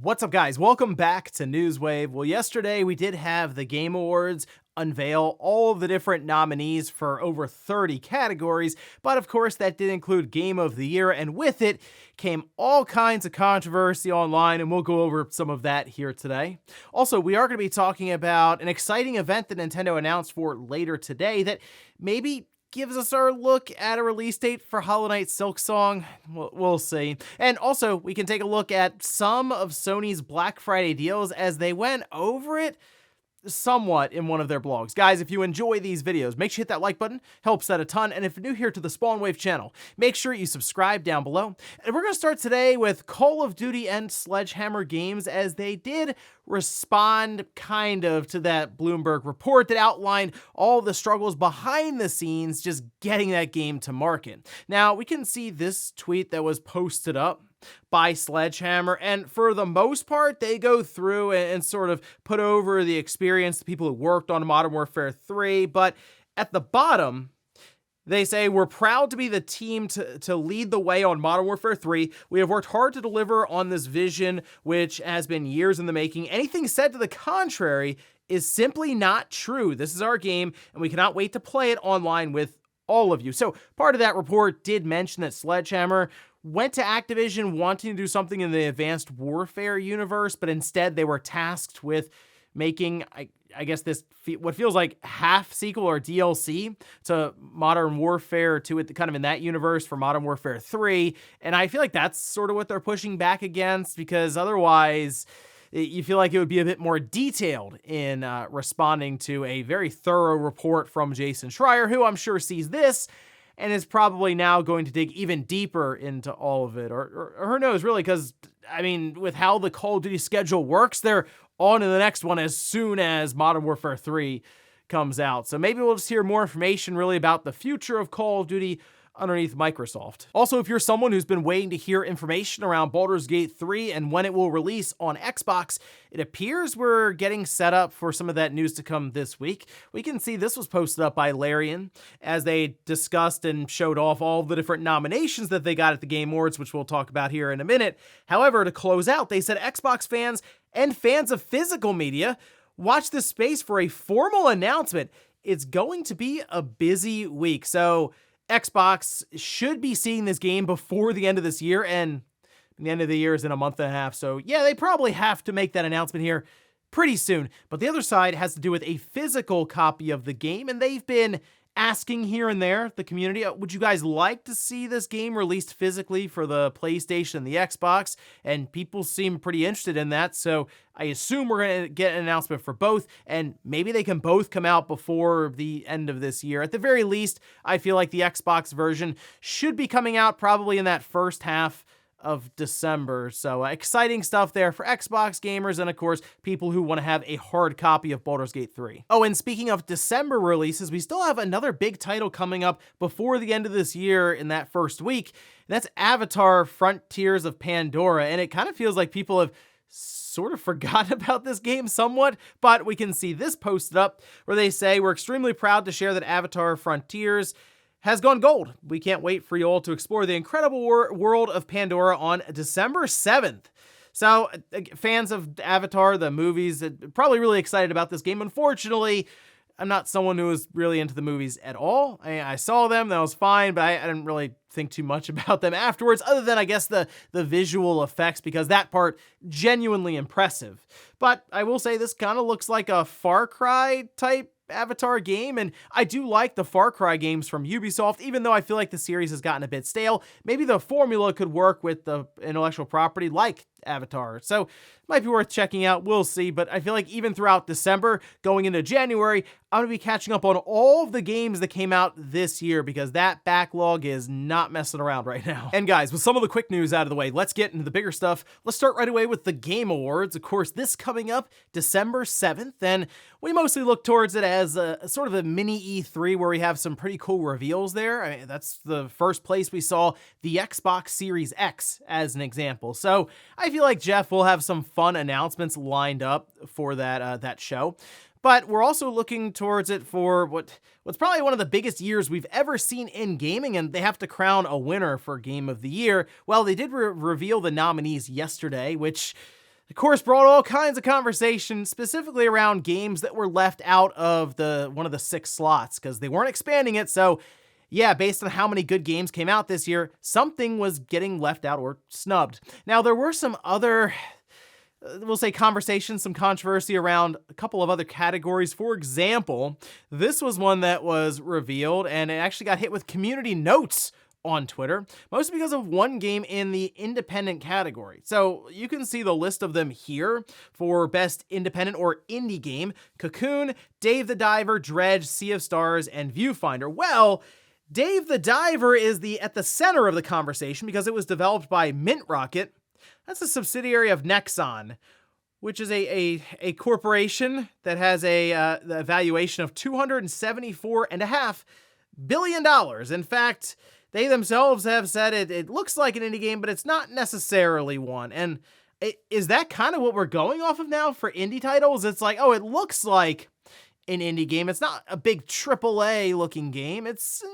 What's up, guys? Welcome back to Newswave. Well, yesterday we did have the Game Awards unveil all of the different nominees for over 30 categories, but of course that did include Game of the Year, and with it came all kinds of controversy online, and we'll go over some of that here today. Also, we are going to be talking about an exciting event that Nintendo announced for later today that maybe gives us our look at a release date for Hollow Knight Silksong. We'll see. And also, we can take a look at some of Sony's Black Friday deals as they went over it somewhat in one of their blogs. Guys, if you enjoy these videos, make sure you hit that like button. Helps out a ton. And if you're new here to the Spawnwave channel, make sure you subscribe down below. And we're going to start today with Call of Duty and Sledgehammer Games, as they did respond kind of to that Bloomberg report that outlined all the struggles behind the scenes just getting that game to market. Now, we can see this tweet that was posted up by Sledgehammer, and for the most part, they go through and sort of put over the experience, the people who worked on Modern Warfare 3, but at the bottom, they say, "We're proud to be the team to lead the way on Modern Warfare 3. We have worked hard to deliver on this vision, which has been years in the making. Anything said to the contrary is simply not true. This is our game, and we cannot wait to play it online with all of you." So part of that report did mention that Sledgehammer went to Activision wanting to do something in the Advanced Warfare universe, but instead they were tasked with making, I guess, this what feels like half sequel or DLC to Modern Warfare 2, kind of in that universe for Modern Warfare 3. And I feel like that's sort of what they're pushing back against, because otherwise you feel like it would be a bit more detailed in responding to a very thorough report from Jason Schreier, who I'm sure sees this and is probably now going to dig even deeper into all of it. Or who knows, really, because, I mean, with how the Call of Duty schedule works, they're on to the next one as soon as Modern Warfare 3 comes out. So maybe we'll just hear more information, really, about the future of Call of Duty underneath Microsoft. Also, if you're someone who's been waiting to hear information around Baldur's Gate 3 and when it will release on Xbox, it appears we're getting set up for some of that news to come this week. We can see this was posted up by Larian as they discussed and showed off all the different nominations that they got at the Game Awards, which we'll talk about here in a minute. However, to close out, they said Xbox fans and fans of physical media, watch this space for a formal announcement. It's going to be a busy week. So Xbox should be seeing this game before the end of this year, and the end of the year is in a month and a half. So yeah, they probably have to make that announcement here pretty soon. But the other side has to do with a physical copy of the game, and they've been asking here and there, the community, would you guys like to see this game released physically for the PlayStation and the Xbox? And people seem pretty interested in that, so I assume we're going to get an announcement for both, and maybe they can both come out before the end of this year. At the very least, I feel like the Xbox version should be coming out probably in that first half of December. So exciting stuff there for Xbox gamers and, of course, people who want to have a hard copy of Baldur's Gate 3. Oh, and speaking of December releases, we still have another big title coming up before the end of this year in that first week, and that's Avatar: Frontiers of Pandora. And it kind of feels like people have sort of forgotten about this game somewhat, but we can see this posted up where they say, "We're extremely proud to share that Avatar: Frontiers has gone gold. We can't wait for you all to explore the incredible world of Pandora on December 7th. So fans of Avatar, the movies, probably really excited about this game. Unfortunately, I'm not someone who is really into the movies at all. I saw them, that was fine, but I didn't really think too much about them afterwards, other than, I guess, the visual effects, because that part, genuinely impressive. But I will say this kind of looks like a Far Cry type Avatar game, and I do like the Far Cry games from Ubisoft, even though I feel like the series has gotten a bit stale. Maybe the formula could work with the intellectual property like Avatar, so might be worth checking out. We'll see, but I feel like even throughout December, going into January, I'm going to be catching up on all of the games that came out this year, because that backlog is not messing around right now. And guys, with some of the quick news out of the way, let's get into the bigger stuff. Let's start right away with the Game Awards. Of course, this coming up December 7th, and we mostly look towards it as a sort of a mini E3 where we have some pretty cool reveals there. I mean, that's the first place we saw the Xbox Series X as an example. So I feel like Jeff will have some fun announcements lined up for that show. But we're also looking towards it for what's probably one of the biggest years we've ever seen in gaming, and they have to crown a winner for Game of the Year. Well, they did reveal the nominees yesterday, which Of course, brought all kinds of conversation, specifically around games that were left out of one of the 6 slots, because they weren't expanding it, so yeah, based on how many good games came out this year, something was getting left out or snubbed. Now, there were some other, we'll say, conversations, some controversy around a couple of other categories. For example, this was one that was revealed, and it actually got hit with community notes on Twitter, mostly because of one game in the independent category. So you can see the list of them here for best independent or indie game: Cocoon, Dave the Diver, Dredge, Sea of Stars, and Viewfinder. Well, Dave the Diver is at the center of the conversation because it was developed by Mint Rocket. That's a subsidiary of Nexon, which is a corporation that has the valuation of $274.5 billion. In fact, they themselves have said it looks like an indie game, but it's not necessarily one. And is that kind of what we're going off of now for indie titles? It's like, oh, it looks like an indie game. It's not a big AAA looking game. It's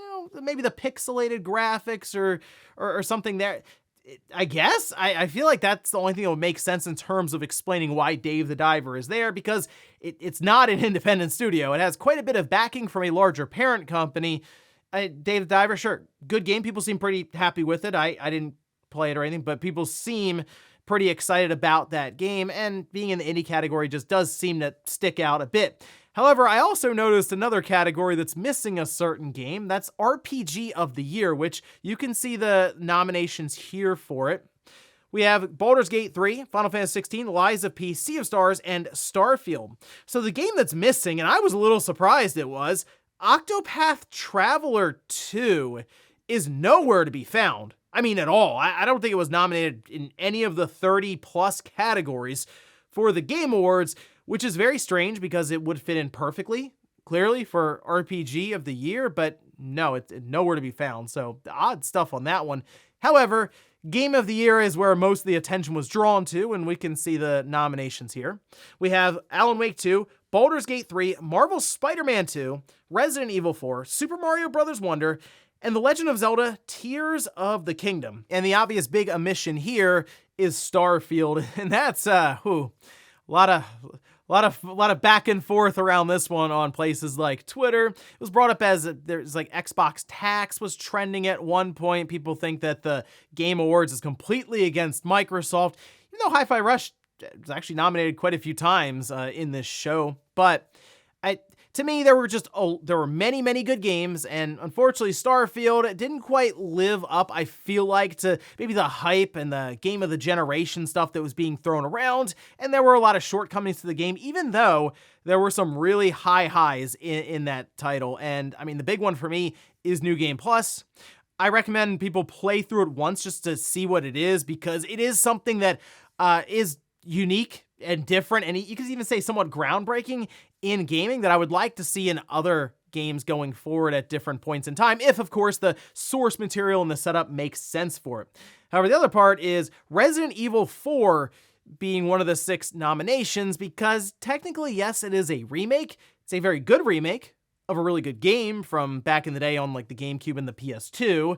maybe the pixelated graphics or something there. I guess I feel like that's the only thing that would make sense in terms of explaining why Dave the Diver is there, because it's not an independent studio. It has quite a bit of backing from a larger parent company. Dave the Diver, sure, good game. People seem pretty happy with it. I didn't play it or anything, but people seem pretty excited about that game, and being in the indie category just does seem to stick out a bit. However, I also noticed another category that's missing a certain game. That's RPG of the Year, which you can see the nominations here for it. We have Baldur's Gate 3, Final Fantasy 16, Lies of P, Sea of Stars, and Starfield. So the game that's missing, and I was a little surprised it was, Octopath Traveler 2 is nowhere to be found. I mean, at all. I don't think it was nominated in any of the 30 plus categories for the Game Awards, which is very strange because it would fit in perfectly, clearly, for RPG of the Year, but no, it's nowhere to be found. So odd stuff on that one. However, Game of the Year is where most of the attention was drawn to, and we can see the nominations here. We have Alan Wake 2, Baldur's Gate 3, Marvel's Spider-Man 2, Resident Evil 4, Super Mario Bros. Wonder, and The Legend of Zelda: Tears of the Kingdom. And the obvious big omission here is Starfield, and that's a lot of back and forth around this one on places like Twitter. It was brought up as there's like Xbox tax was trending at one point. People think that the Game Awards is completely against Microsoft, even though Hi-Fi Rush was actually nominated quite a few times in this show. But to me, there were many good games, and unfortunately, Starfield didn't quite live up, I feel like, to maybe the hype and the game of the generation stuff that was being thrown around, and there were a lot of shortcomings to the game, even though there were some really high highs in that title. And I mean, the big one for me is New Game Plus. I recommend people play through it once just to see what it is, because it is something that is unique and different, and you could even say somewhat groundbreaking in gaming that I would like to see in other games going forward at different points in time, if, of course, the source material and the setup makes sense for it. However, the other part is Resident Evil 4 being one of the 6 nominations, because technically, yes, it is a remake. It's a very good remake of a really good game from back in the day on like the GameCube and the PS2.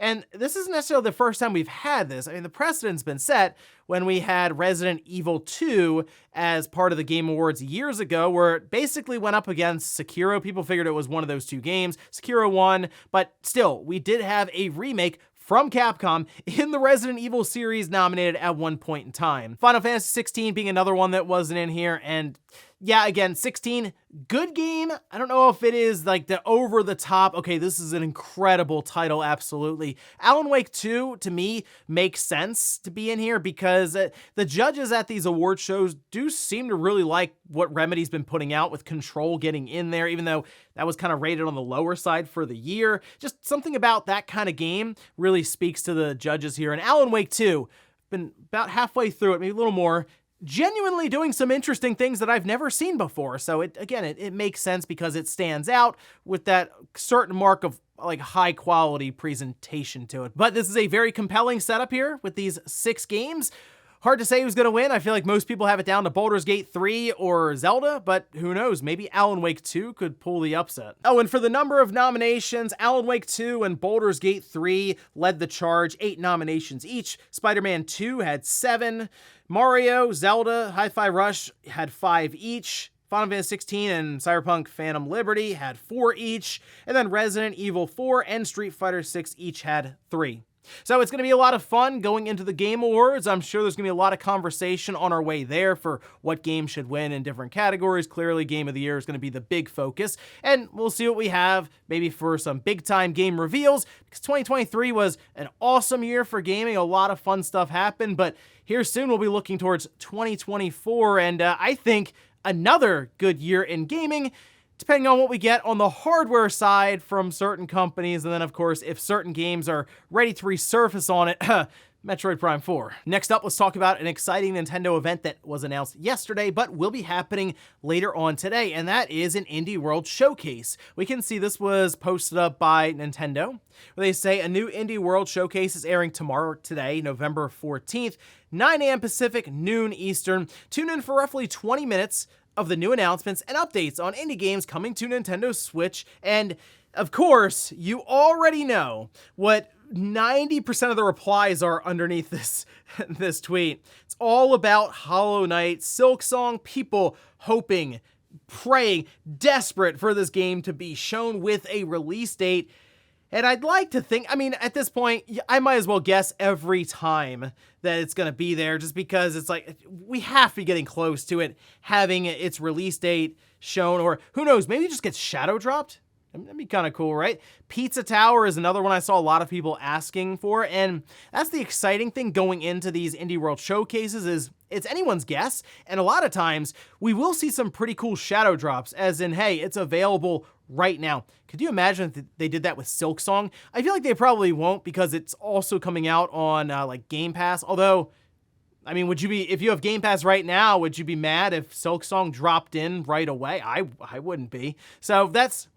And this isn't necessarily the first time we've had this. I mean, the precedent's been set when we had Resident Evil 2 as part of the Game Awards years ago, where it basically went up against Sekiro. People figured it was one of those two games. Sekiro won, but still, we did have a remake from Capcom in the Resident Evil series nominated at one point in time. Final Fantasy 16 being another one that wasn't in here, and yeah, again, 16, good game. I don't know if it is like the over the top, okay, this is an incredible title, absolutely. Alan Wake 2, to me, makes sense to be in here because the judges at these award shows do seem to really like what Remedy's been putting out, with Control getting in there, even though that was kind of rated on the lower side for the year. Just something about that kind of game really speaks to the judges here. And Alan Wake 2, been about halfway through it, maybe a little more, genuinely doing some interesting things that I've never seen before. So it makes sense because it stands out with that certain mark of like high quality presentation to it. But this is a very compelling setup here with these 6 games. Hard to say who's going to win. I feel like most people have it down to Baldur's Gate 3 or Zelda, but who knows? Maybe Alan Wake 2 could pull the upset. Oh, and for the number of nominations, Alan Wake 2 and Baldur's Gate 3 led the charge, 8 nominations each. Spider-Man 2 had 7. Mario, Zelda, Hi-Fi Rush had 5 each. Final Fantasy 16 and Cyberpunk Phantom Liberty had 4 each. And then Resident Evil 4 and Street Fighter 6 each had 3. So it's going to be a lot of fun going into the Game Awards. I'm sure there's going to be a lot of conversation on our way there for what game should win in different categories. Clearly, Game of the Year is going to be the big focus, and we'll see what we have maybe for some big-time game reveals, because 2023 was an awesome year for gaming. A lot of fun stuff happened, but here soon we'll be looking towards 2024, and I think another good year in gaming, depending on what we get on the hardware side from certain companies, and then, of course, if certain games are ready to resurface on it, Metroid Prime 4. Next up, let's talk about an exciting Nintendo event that was announced yesterday, but will be happening later on today, and that is an Indie World Showcase. We can see this was posted up by Nintendo, where they say a new Indie World Showcase is airing today, November 14th, 9 a.m. Pacific, noon Eastern. Tune in for roughly 20 minutes of the new announcements and updates on indie games coming to Nintendo Switch. And of course, you already know what 90% of the replies are underneath this tweet. It's all about Hollow Knight, Silksong, people hoping, praying, desperate for this game to be shown with a release date. And I'd like to think, I mean, at this point, I might as well guess every time that it's going to be there, just because it's like, we have to be getting close to it, having its release date shown, or who knows, maybe it just gets shadow dropped. That'd be kind of cool, right? Pizza Tower is another one I saw a lot of people asking for, and that's the exciting thing going into these Indie World Showcases is it's anyone's guess, and a lot of times we will see some pretty cool shadow drops, as in, hey, it's available right now. Could you imagine if they did that with Silksong? I feel like they probably won't, because it's also coming out on like Game Pass, although, I mean, would you be, if you have Game Pass right now, would you be mad if Silksong dropped in right away? I wouldn't be. So that's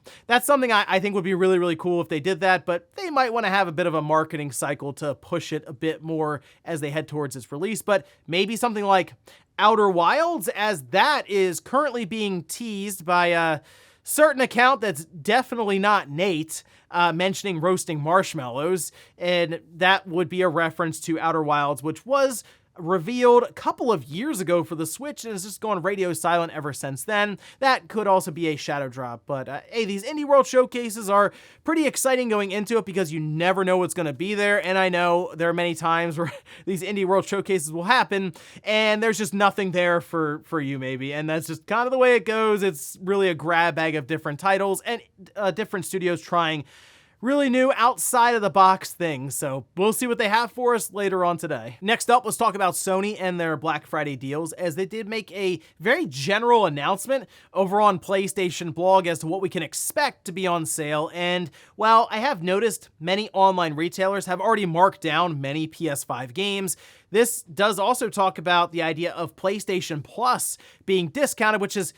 something I think would be really, really cool if they did that, but they might want to have a bit of a marketing cycle to push it a bit more as they head towards its release. But maybe something like Outer Wilds, as that is currently being teased by a certain account that's definitely not Nate, mentioning roasting marshmallows, and that would be a reference to Outer Wilds, which was revealed a couple of years ago for the Switch and has just gone radio silent ever since then. That could also be a shadow drop, but hey, these Indie World Showcases are pretty exciting going into it, because you never know what's going to be there, and I know there are many times where these Indie World Showcases will happen and there's just nothing there for you maybe, and that's just kind of the way it goes. It's really a grab bag of different titles and different studios trying really new outside of the box things, so we'll see what they have for us later on today. Next up, let's talk about Sony and their Black Friday deals, as they did make a very general announcement over on PlayStation blog as to what we can expect to be on sale. And while I have noticed many online retailers have already marked down many PS5 games, this does also talk about the idea of PlayStation Plus being discounted, which is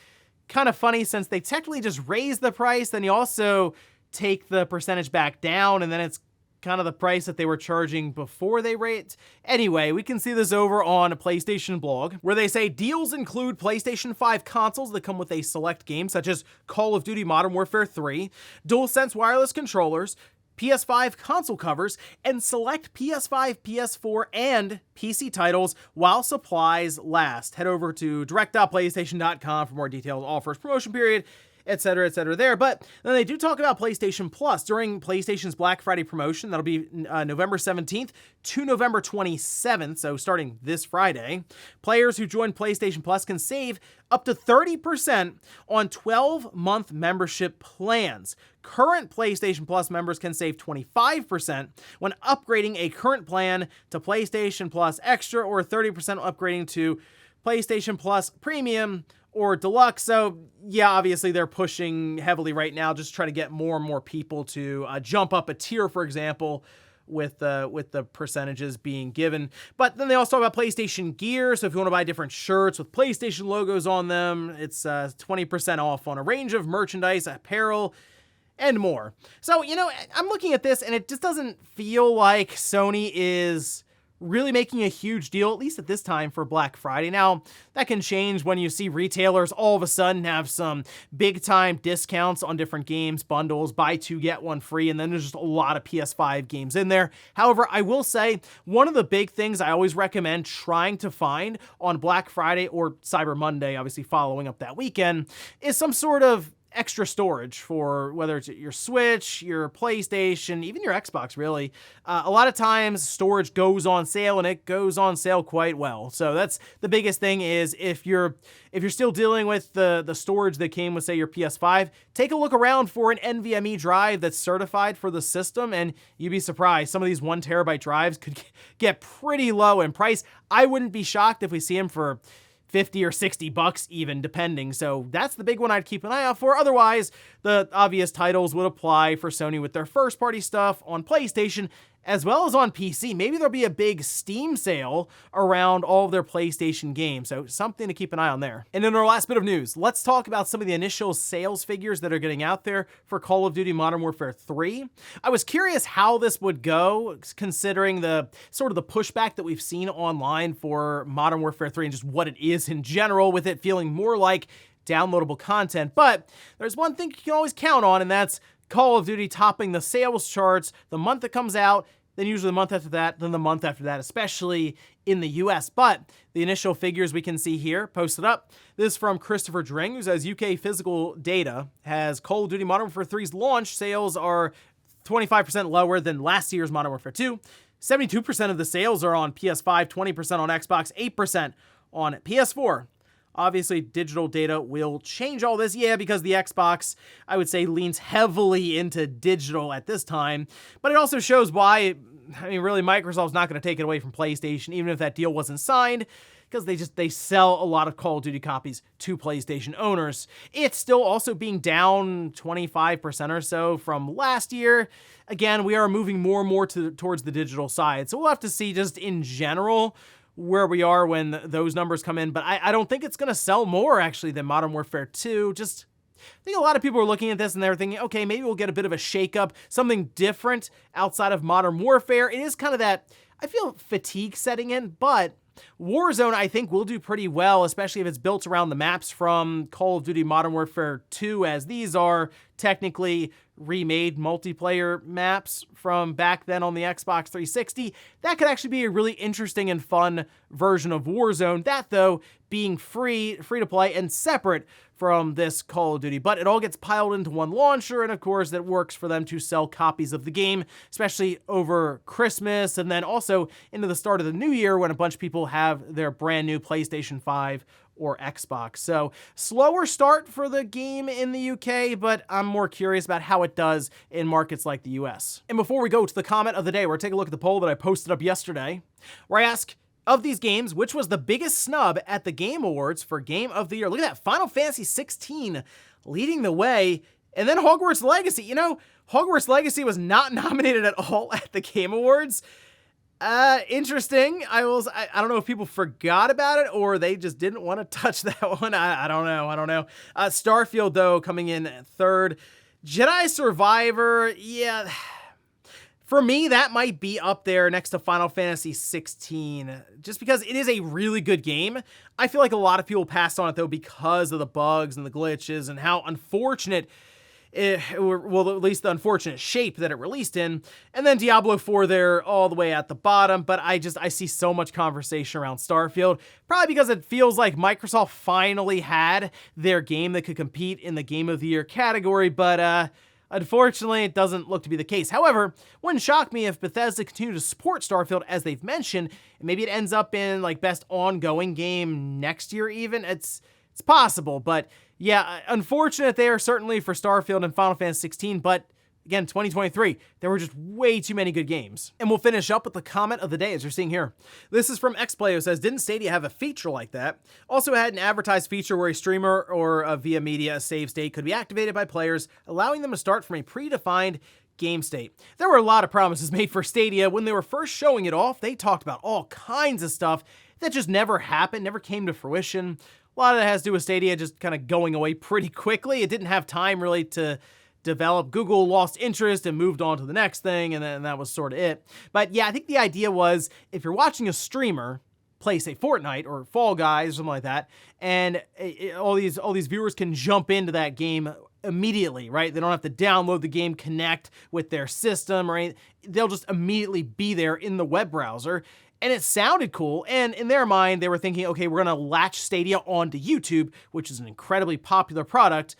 kind of funny since they technically just raised the price, then you also take the percentage back down, and then it's kind of the price that they were charging before they raised. Anyway, we can see this over on a PlayStation blog, where they say deals include PlayStation 5 consoles that come with a select game, such as Call of Duty Modern Warfare 3, DualSense wireless controllers, PS5 console covers, and select PS5, PS4, and PC titles while supplies last. Head over to direct.playstation.com for more details, offers, promotion period, etc., etc. there. But then they do talk about PlayStation Plus during PlayStation's Black Friday promotion. That'll be November 17th to November 27th, so starting this Friday. Players who join PlayStation Plus can save up to 30% on 12-month membership plans. Current PlayStation Plus members can save 25% when upgrading a current plan to PlayStation Plus Extra, or 30% upgrading to PlayStation Plus Premium or Deluxe. So yeah, obviously they're pushing heavily right now, just trying to get more and more people to jump up a tier, for example, with the percentages being given. But then they also talk about PlayStation Gear. So if you want to buy different shirts with PlayStation logos on them, it's 20% off on a range of merchandise, apparel, and more. So, you know, I'm looking at this and it just doesn't feel like Sony is really making a huge deal, at least at this time, for Black Friday. Now, that can change when you see retailers all of a sudden have some big time discounts on different games, bundles, buy two, get one free, and then there's just a lot of PS5 games in there. However, I will say one of the big things I always recommend trying to find on Black Friday or Cyber Monday, obviously following up that weekend, is some sort of extra storage for whether it's your Switch, your PlayStation, even your Xbox, really. A lot of times storage goes on sale, and it goes on sale quite well. So that's the biggest thing. Is if you're still dealing with the storage that came with, say, your PS5, take a look around for an NVMe drive that's certified for the system, and you'd be surprised. Some of these 1 terabyte drives could get pretty low in price. I wouldn't be shocked if we see them for $50 or $60 even, depending. So that's the big one I'd keep an eye out for. Otherwise, the obvious titles would apply for Sony with their first-party stuff on PlayStation, as well as on PC. Maybe there'll be a big Steam sale around all of their PlayStation games, so something to keep an eye on there. And in our last bit of news, let's talk about some of the initial sales figures that are getting out there for Call of Duty Modern Warfare 3. I was curious how this would go, considering the sort of the pushback that we've seen online for Modern Warfare 3 and just what it is in general, with it feeling more like downloadable content. But there's one thing you can always count on, and that's Call of Duty topping the sales charts the month it comes out, then usually the month after that, then the month after that, especially in the US. But the initial figures we can see here posted up. This is from Christopher Dring, who says UK physical data has Call of Duty Modern Warfare 3's launch sales are 25% lower than last year's Modern Warfare 2. 72% of the sales are on PS5, 20% on Xbox, 8% on PS4. Obviously, digital data will change all this, because the Xbox, I would say, leans heavily into digital at this time, but it also shows why, really, Microsoft's not going to take it away from PlayStation, even if that deal wasn't signed, because they sell a lot of Call of Duty copies to PlayStation owners. It's still also being down 25% or so from last year. Again, we are moving more and more towards the digital side, so we'll have to see just in general where we are when those numbers come in, but I don't think it's going to sell more, actually, than Modern Warfare 2. Just, I think a lot of people are looking at this and they're thinking, okay, maybe we'll get a bit of a shakeup, something different outside of Modern Warfare. It is kind of that, I feel, fatigue setting in, but Warzone, I think, will do pretty well, especially if it's built around the maps from Call of Duty Modern Warfare 2, as these are technically remade multiplayer maps from back then on the Xbox 360. That could actually be a really interesting and fun version of Warzone. That, though, being free to play and separate from this Call of Duty. But it all gets piled into one launcher, and of course that works for them to sell copies of the game, especially over Christmas, and then also into the start of the new year when a bunch of people have their brand new PlayStation 5 or Xbox. So slower start for the game in the UK, but I'm more curious about how it does in markets like the US. And before we go to the comment of the day, we're taking a look at the poll that I posted up yesterday, where I ask, of these games, which was the biggest snub at the Game Awards for Game of the Year? Look at that, Final Fantasy 16 leading the way, and then Hogwarts Legacy. Hogwarts Legacy was not nominated at all at the Game Awards. Interesting. I don't know if people forgot about it or they just didn't want to touch that one. I don't know. Starfield, though, coming in third. Jedi Survivor, yeah. For me, that might be up there next to Final Fantasy 16, just because it is a really good game. I feel like a lot of people passed on it, though, because of the bugs and the glitches and how unfortunate well, at least the unfortunate shape that it released in. And then Diablo 4 there all the way at the bottom, but I see so much conversation around Starfield, probably because it feels like Microsoft finally had their game that could compete in the Game of the Year category, but unfortunately, it doesn't look to be the case. However, wouldn't shock me if Bethesda continued to support Starfield, as they've mentioned, and maybe it ends up in like best ongoing game next year even. It's possible, but yeah, unfortunate there certainly for Starfield and Final Fantasy 16, but again, 2023, there were just way too many good games. And we'll finish up with the comment of the day, as you're seeing here. This is from XPlay, who says, didn't Stadia have a feature like that? Also had an advertised feature where a streamer or via media, a save state could be activated by players, allowing them to start from a predefined game state. There were a lot of promises made for Stadia. When they were first showing it off, they talked about all kinds of stuff that just never happened, never came to fruition. A lot of that has to do with Stadia just kind of going away pretty quickly. It didn't have time really to develop. Google lost interest and moved on to the next thing, and then that was sort of it. But yeah, I think the idea was if you're watching a streamer play, say, Fortnite or Fall Guys or something like that, and all these viewers can jump into that game immediately, right? They don't have to download the game, connect with their system, or anything. They'll just immediately be there in the web browser. And it sounded cool, and in their mind, they were thinking, okay, we're gonna latch Stadia onto YouTube, which is an incredibly popular product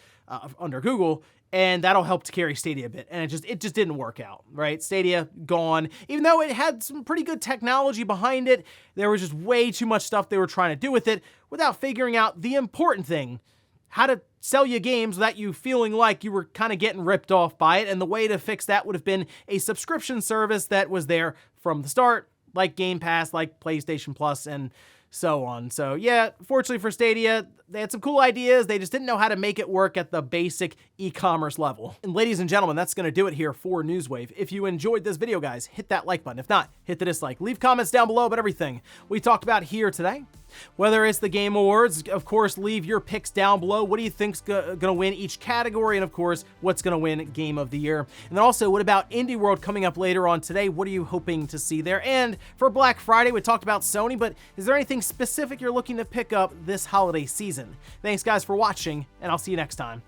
under Google, and that'll help to carry Stadia a bit. And it just didn't work out, right? Stadia gone. Even though it had some pretty good technology behind it, there was just way too much stuff they were trying to do with it without figuring out the important thing: how to sell you games without you feeling like you were kind of getting ripped off by it. And the way to fix that would have been a subscription service that was there from the start, like Game Pass, like PlayStation Plus, and so on. So yeah, fortunately for Stadia, they had some cool ideas. They just didn't know how to make it work at the basic e-commerce level. And ladies and gentlemen, that's going to do it here for Newswave. If you enjoyed this video, guys, hit that like button. If not, hit the dislike. Leave comments down below about everything we talked about here today. Whether it's the Game Awards, of course, leave your picks down below. What do you think's going to win each category? And of course, what's going to win Game of the Year? And then also, what about Indie World coming up later on today? What are you hoping to see there? And for Black Friday, we talked about Sony, but is there anything specific you're looking to pick up this holiday season? Thanks, guys, for watching, and I'll see you next time.